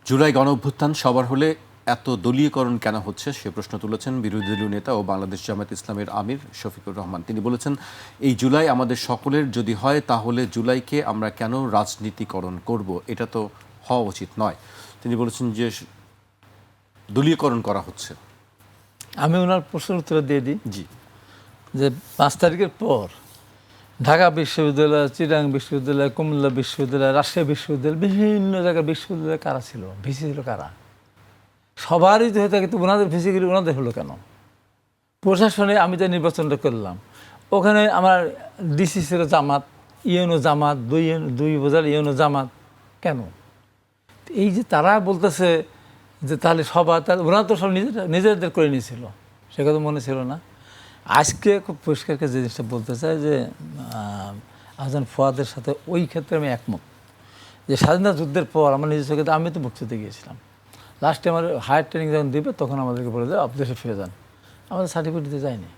জুলাই গণঅভ্যুত্থান সবার হলে এত দলীয়করণ কেন হচ্ছে সে প্রশ্ন তুলেছেন বিরোধী দলীয় নেতা ও বাংলাদেশ জামায়াত ইসলামের আমির শফিকুর রহমান। তিনি বলেছেন, এই জুলাই আমাদের সকলের যদি হয় তাহলে জুলাইকে আমরা কেন রাজনীতিকরণ করব, এটা তো হওয়া উচিত নয়। তিনি বলেছেন যে দলীয়করণ করা হচ্ছে। আমি ওনার প্রশ্নের উত্তর দিয়ে দিই জি, যে 5 তারিখের পর ঢাকা বিশ্ববিদ্যালয়, চিটাগাং বিশ্ববিদ্যালয়, কুমিল্লা বিশ্ববিদ্যালয়, রাজশাহী বিশ্ববিদ্যালয়, বিভিন্ন জায়গায় বিশ্ববিদ্যালয়ে কারা ছিল, ভিসি ছিল কারা? সবারই তো হয়ে থাকে, তো ওনাদের ভিসিগুলি ওনাদের হলো কেন? প্রশাসনে আমি যে নির্বাচনটা করলাম, ওখানে আমার ডিসি ছিল জামাত, ইউনো জামাত, দুই উপজেলা ইউনো জামাত। কেন? এই যে তারা বলতেছে যে তাহলে সবার, তাহলে ওরা তো সব নিজেদের করে নিয়েছিল, সে কথা মনে ছিল না। আজকে খুব পরিষ্কার যে জিনিসটা বলতে চাই যে আহসান ফুয়াদের সাথে ওই ক্ষেত্রে আমি একমত যে স্বাধীনতা যুদ্ধের পর আমার নিজস্ব ক্ষেত্রে আমি তো মুক্তিতে গিয়েছিলাম। লাস্টে আমার হায়ার ট্রেনিং যখন দিবে তখন আমাদেরকে বলে দেয় দেশে ফিরে যান। আমাদের সার্টিফিকেট দিতে যায়নি,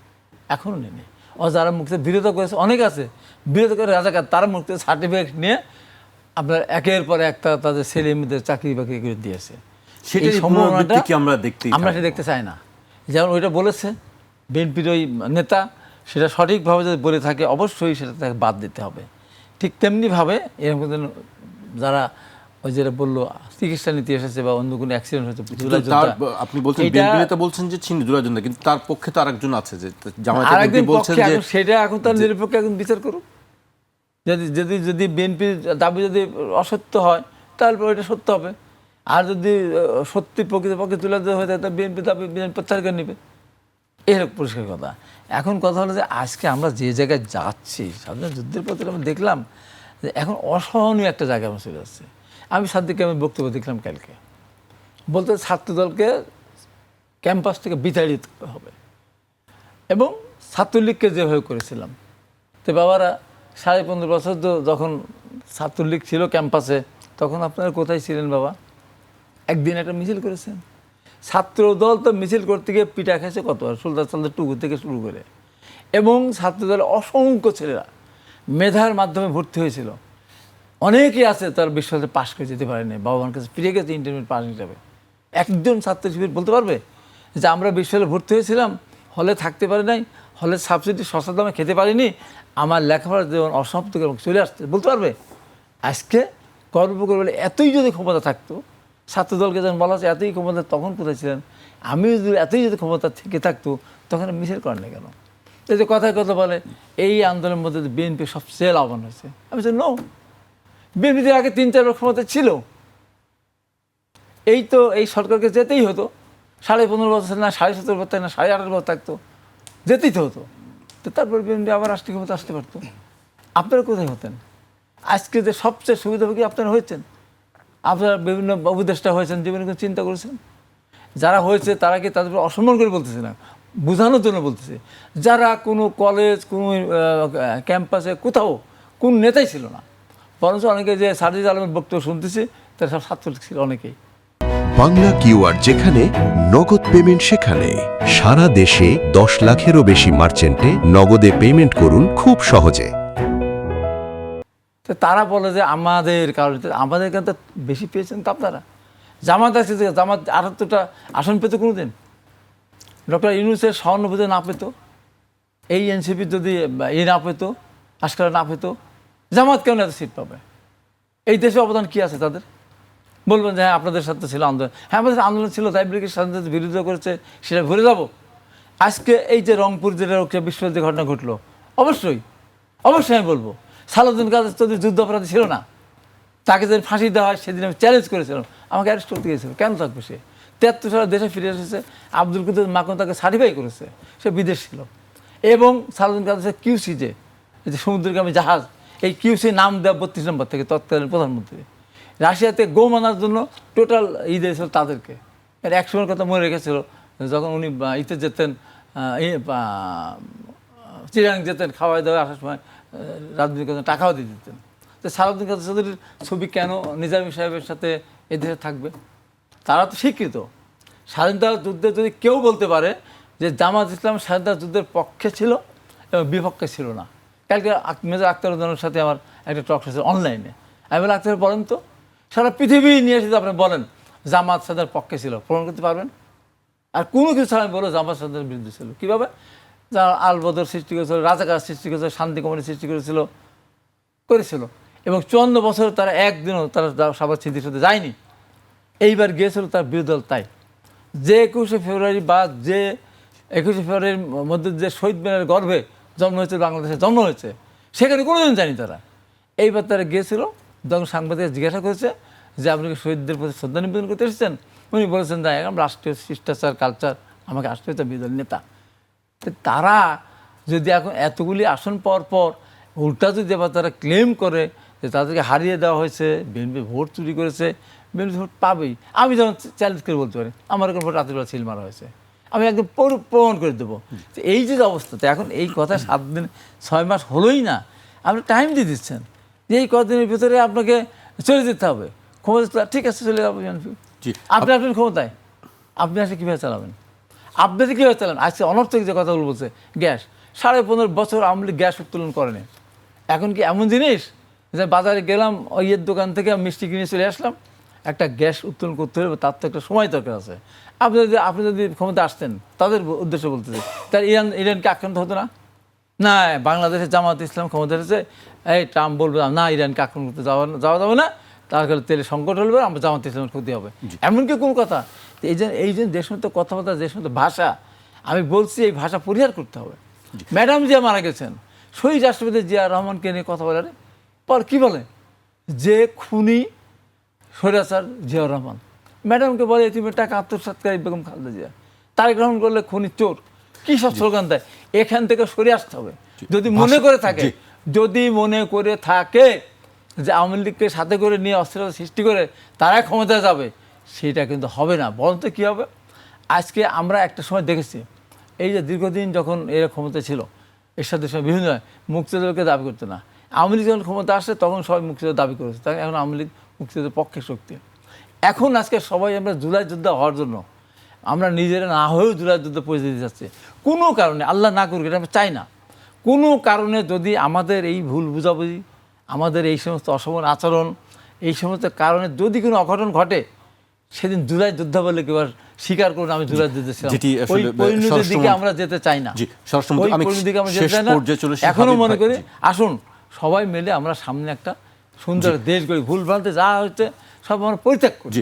এখনও নেই। ও যারা মুক্তিতে বিরোধ করেছে অনেক আছে, বিরোধ করে রাজাকার, তারা মুক্তিতে সার্টিফিকেট নিয়ে আপনার একের পর একটা তাদের ছেলে মেয়েদের চাকরি বাকরি করে দিয়েছে। সেটাই সম্ভাবনাটা আমরা সেটা দেখতে চাই না। যেমন ওইটা বলেছে বিএনপির ওই নেতা, সেটা সঠিকভাবে যদি বলে থাকে অবশ্যই সেটা তাকে বাদ দিতে হবে। ঠিক তেমনিভাবে এরকম যারা ওই যেটা বললো চিকিৎসা নিতে এসেছে বা অন্য কোনো অ্যাক্সিডেন্ট হয়েছে, আপনি বলছেন বিএনপি নেতা বলছেন যে ছিন্ন জুলাই যোদ্ধা, কিন্তু তার পক্ষে তো আরেকজন আছে যে জামায়াত বলছেন যে সেটা এখন তার নিরপেক্ষ এখন বিচার করুক। যদি বিএনপির দাবি যদি অসত্য হয় তাহলে ওইটা সত্য হবে, আর যদি সত্যি প্রকৃতপক্ষে তুলে দেওয়া হয় তাহলে বিএনপি দাবি বিএনপি প্রত্যাহার করে নেবে। এরকম পরিষ্কার কথা। এখন কথা হলো যে আজকে আমরা যে জায়গায় যাচ্ছি, স্বাধীনতা যুদ্ধের পথে আমরা দেখলাম যে এখন অসহনীয় একটা জায়গায় আমরা চলে যাচ্ছে। আমি সাদিককে আমি বক্তব্য দেখলাম কালকে, বলতে ছাত্রদলকে ক্যাম্পাস থেকে বিতাড়িত হবে এবং ছাত্রলীগকে যেভাবে করেছিলাম। তো বাবারা 15.5 বছর তো যখন ছাত্রলীগ ছিল ক্যাম্পাসে, তখন আপনারা কোথায় ছিলেন বাবা? একদিন একটা মিছিল করেছেন। ছাত্রদল তো মিছিল করতে গিয়ে পিঠা খেয়েছে কতবার, সুলতান টুকু থেকে শুরু করে, এবং ছাত্রদলের অসংখ্য ছেলেরা মেধার মাধ্যমে ভর্তি হয়েছিল। অনেকেই আছে তার বিশ্ববিদ্যালয়ে পাশ করে যেতে পারেনি, বাবা মার কাছে ফিরে গেছে ইন্টারমিডিয়েট পাস হিসাবে। একজন ছাত্র শিবির বলতে পারবে যে আমরা বিশ্ববিদ্যালয়ে ভর্তি হয়েছিলাম, হলে থাকতে পারি নাই, হলে সাবসিডি সস্তা দামে খেতে পারিনি, আমার লেখাপড়ার যেমন অসমাপ্ত চলে আসছে, বলতে পারবে? আজকে গর্ব করে বলে এতই যদি ক্ষমতা থাকতো, ছাত্রদলকে যখন বলা হচ্ছে এতই ক্ষমতা, তখন কোথায় ছিলেন? আমি যদি এতই যদি ক্ষমতা থেকে থাকতো তখন মিছিল করেন না কেন? এই যে কথায় কথা বলে এই আন্দোলনের মধ্যে বিএনপি সবচেয়ে লাভবান হয়েছে। আমি বলছি নো, বিএনপির আগে 3-4 বার ক্ষমতা ছিল, এই তো এই সরকারকে যেতেই হতো। 15.5 বছর না 17.5 বছর না 18.5 বছর থাকতো, যেতেই তো হতো। তো তারপর বিএনপি আবার রাষ্ট্রীয় ক্ষমতা আসতে পারতো। আপনারা কোথায় হতেন? আজকে যে সবচেয়ে সুবিধাভোগী আপনারা হয়েছেন, আপনারা বিভিন্ন উপদেষ্টা হয়েছেন, জীবনে কোনো চিন্তা করেছেন? যারা হয়েছে তারা কি তাদের অসম্মান করে বলতেছে না, বোঝানোর জন্য বলতেছে। যারা কোনো কলেজ, কোনো ক্যাম্পাসে কোথাও কোন নেতাই ছিল না, বরঞ্চ অনেকে যে সার্জিস আলমের বক্তব্য শুনতেছি তারা সব ছাত্রলীগ ছিল অনেকেই। বাংলা কিউআর যেখানে নগদ পেমেন্ট সেখানে। সারা দেশে 10 লাখেরও বেশি মার্চেন্টে নগদে পেমেন্ট করুন খুব সহজে। তো তারা বলে যে আমাদের কারণে, আমাদের কাছে তো বেশি পেয়েছেন তো আপনারা। জামাত আছে, যে জামাত 78টা আসন পেত কোনো দিন? ডক্টর ইউনূসের 96 না পেত, এই এনসিপি যদি না পেত, আজকাল না পেত, জামাত কেন এত সিট পাবে? এই দেশে অবদান কী আছে তাদের? বলবেন যে হ্যাঁ আপনাদের সাথে ছিল আন্দোলন, হ্যাঁ আমাদের আন্দোলন ছিল, তাই ব্রিগেড স্বাধীনতার বিরোধিতা করেছে, সেটা ভুলে যাব? আজকে এই যে রংপুর জেলার বিশ্ববিদ্যালয় যে ঘটনা ঘটলো, অবশ্যই আমি বলবো সালাউদ্দিন কাদের চৌধুরী যুদ্ধাপরাধী ছিল না? তাকে যেদিন ফাঁসি দেওয়া হয় সেদিন আমি চ্যালেঞ্জ করেছিলাম, আমাকে অ্যারেস্ট করতে গিয়েছিল। কেন থাকবে সে? 73 সালে দেশে ফিরে এসেছে, আব্দুল কুদ্দুস মাখন তাকে সার্টিফাই করেছে, সে বিদেশ ছিল। এবং সালাউদ্দিন কাদের কিউসি যে সমুদ্রগামী জাহাজ, এই কিউসি নাম দেওয়া 32 নম্বর থেকে তৎকালীন প্রধানমন্ত্রী। রাশিয়াতে গো মানার জন্য টোটাল দিয়েছিল তাদেরকে। এর এক সময়ের কথা মনে রেখেছিল, যখন উনি ইতে যেতেন, চিরাং যেতেন, খাওয়াই দাওয়া আসার সময় রাজনীতি করতেন, টাকাও দিয়ে দিতেন। তো সালাউদ্দিন কাদের চৌধুরীর ছবি কেন নিজামী সাহেবের সাথে এদেশে থাকবে? তারা তো স্বীকৃত। স্বাধীনতা যুদ্ধে যদি কেউ বলতে পারে যে জামাত ইসলাম স্বাধীনতা যুদ্ধের পক্ষে ছিল এবং বিপক্ষে ছিল না। কালকে মেজর আখতারুজ্জামানের সাথে আমার একটা টক হয়েছে অনলাইনে। আমি বলে আখতার বলেন তো, সারা পৃথিবী নিয়ে এসে আপনি বলেন জামাত সাদার পক্ষে ছিল, প্রমাণ করতে পারবেন? আর কোনো কিছু আমি বলো জামাত সাদার বিরুদ্ধে ছিল। কীভাবে? যারা আল বদর সৃষ্টি করেছিল, রাজাকার সৃষ্টি করেছিল, শান্তি কমিটি সৃষ্টি করেছিল, এবং 54 বছর তারা একদিনও তারা সবার স্মৃতির সাথে যায়নি। এইবার গিয়েছিল তার বিরোধী দল। তাই যে 21শে ফেব্রুয়ারি বা যে 21শে ফেব্রুয়ারির মধ্যে যে শহীদ মিনারের গর্ভে জন্ম হয়েছে, বাংলাদেশে জন্ম হয়েছে, সেখানে কোনোদিন জানি তারা। এইবার তারা গিয়েছিল, যখন সাংবাদিক জিজ্ঞাসা করেছে যে আপনি কি শহীদদের প্রতি শ্রদ্ধা নিবেদন করতে এসেছেন, উনি বলেছেন তাই, আমরা রাষ্ট্রীয় শিষ্টাচার কালচার, আমাকে রাষ্ট্রীয় বিরোধী নেতা। তারা যদি এখন এতগুলি আসন পর পর উল্টা যদি আবার তারা ক্লেম করে যে তাদেরকে হারিয়ে দেওয়া হয়েছে, বিএনপি ভোট চুরি করেছে, বিএনপি ভোট পাবেই। আমি যেমন চ্যালেঞ্জ করে বলতে পারি আমার এখন ভোট রাত্রিবেলা সিল মারা হয়েছে, আমি একদম প্রমাণ করে দেবো। এই যে অবস্থাতে এখন এই কথা 7 দিন 6 মাস হলোই না, আপনি টাইম দিয়ে দিচ্ছেন যে এই কদিনের ভিতরে আপনাকে চলে যেতে হবে ক্ষমতা। ঠিক আছে, চলে যাবো বিএনপি। আপনি আপনার ক্ষমতায়, আপনি আসলে কীভাবে চালাবেন? আপনাদের কীভাবে চালান? আজকে অনর্থক যে কথাগুলো বলছে, গ্যাস 15.5 বছর আওয়ামী লীগ গ্যাস উত্তোলন করেনি। এখন কি এমন জিনিস যে বাজারে গেলাম, ওইয়ের দোকান থেকে মিষ্টি কিনে চলে আসলাম, একটা গ্যাস উত্তোলন করতে হবে, তার তো একটা সময় দরকার আছে। আপনি যদি ক্ষমতা আসতেন, তাদের উদ্দেশ্য বলতেছে, তার ইরানকে আক্রান্ত হতো না? না, বাংলাদেশে জামাত ইসলাম ক্ষমতা এসেছে, এই ট্রাম্প বলবে না ইরানকে আক্রমণ করতে যাওয়া যাবে না, তার কাছে তেলের সংকট হলে আমরা জামাত ইসলামের ক্ষতি হবে, এমনকি কোনো কথা। এই যে দেশের মতো কথাবার্তা, দেশের মতো ভাষা, আমি বলছি এই ভাষা পরিহার করতে হবে। ম্যাডাম জিয়া মারা গেছেন, শহীদ রাষ্ট্রপতি জিয়া রহমানকে নিয়ে কথা বলে পর কী বলে যে খুনি স্বৈরাচার জিয়াউর রহমান, ম্যাডামকে বলে তুমি টাকা আত্মসাৎকারী বেগম খালেদা জিয়া, তারেক রহমান করলে খুনি চোর, কী সব স্লোগান দেয়। এখান থেকে সরে আসতে হবে যদি মনে করে থাকে, যে আওয়ামী লীগকে সাথে করে নিয়ে অস্থিরতা সৃষ্টি করে তারা ক্ষমতায় যাবে, সেটা কিন্তু হবে না। বলতে কী হবে? আজকে আমরা একটা সময় দেখেছি, এই যে দীর্ঘদিন যখন এরা ক্ষমতা ছিল, এর সাথে বিভিন্ন মুক্তিযুদ্ধকে দাবি করতো না। আওয়ামী লীগ যখন ক্ষমতা আসে তখন সবাই মুক্তিযুদ্ধ দাবি করেছে, তাই এখন আওয়ামী লীগ মুক্তিযুদ্ধের পক্ষে শক্তি। এখন আজকে সবাই আমরা জুলাই যোদ্ধা হওয়ার জন্য আমরা নিজেরা না হয়েও জুলাই যুদ্ধ পরিস্থিতি যাচ্ছে। কোনো কারণে, আল্লাহ না করুক, এটা আমরা চাই না, কোনো কারণে যদি আমাদের এই ভুল বুঝাবুঝি, আমাদের এই সমস্ত অসমান আচরণ, এই সমস্ত কারণে যদি কোনো অঘটন ঘটে, সেদিন জুলাই যোদ্ধা বলে কেউ স্বীকার করুন আমি জুলাই যুদ্ধে ছিলাম। ওই পরিণতির দিকে আমরা যেতে চাই না, ওই পরিণতির দিকে আমরা যেতে চাই না। এখনো মনে করি আসুন সবাই মিলে আমরা সামনে একটা সুন্দর দেশ গড়ি, ভুল ভ্রান্তি যা হচ্ছে সব আমরা পরিত্যাগ করি।